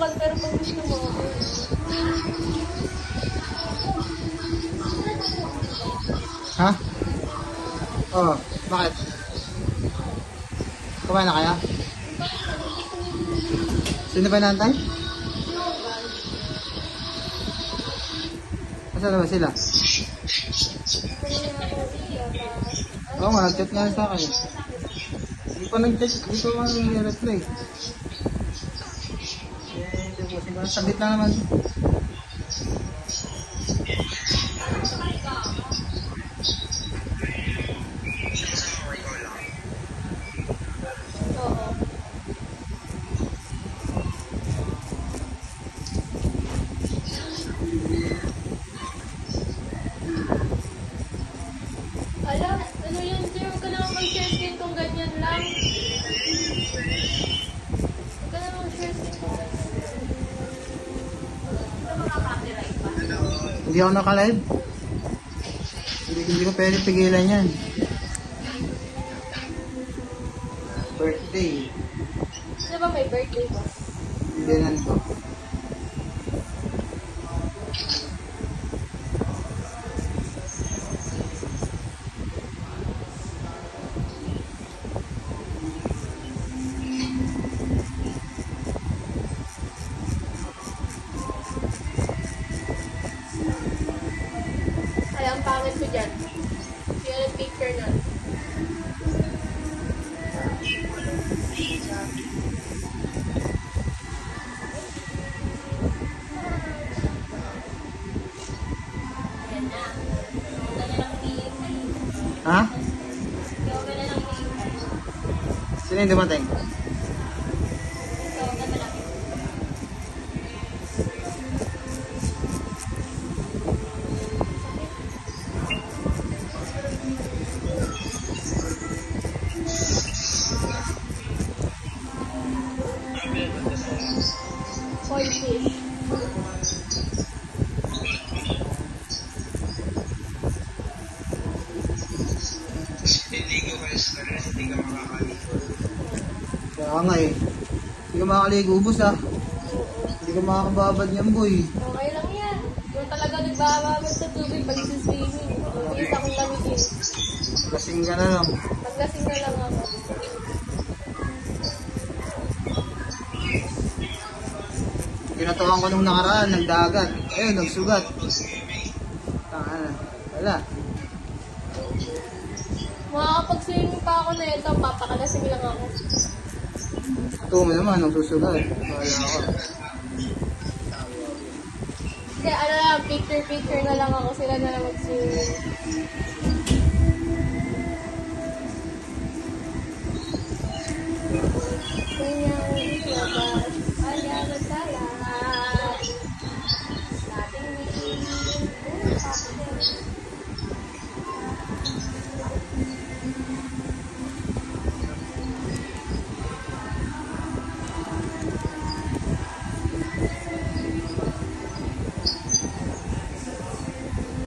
bukal, pero pag gusto mo, Ha? Oo. Bakit? Kumain na kaya? Sino ba naantay? Asa na ba sila? Oo nga, nag-chat nga sa akin. Hindi pa nag-chat, hindi pa man reply. Saglit lang naman. oo. Alam, ano yan, sir? Huwag ka naman mag-share screen kung ganyan lang. Huwag ka naman mag-share screen kung ganyan lang. Ito makaka-copyright pa. Hindi ako naka-live. Hindi ko pwede pigilan yan. Birthday. Di ba may birthday ba? Hindi nan ko. Ay, ang pangit ko dyan. Yung ang picture na. Yan na. Ha? Sino yung dumating? Voices. Kaya nga eh. Hindi ka makakaligo, ubos ah. Hindi ka makakababad niyan boy. Okay lang yan. Yung talaga nagbababad sa tubig pag swimming. Mabilis akong lamigin. Lasing ka na lang. Maglasing na lang ako. Pinatukan ko nung nakaraan, nagdagat. Ayun, nagsugat. Tanga. Wala. Makakapag-swimming pa ako na ito. Papakalasing lang ako. Ito mo naman, nagsusugat. Wala ako. Kasi ano lang, picture-picture na lang ako. Sila na lang mag-swimming.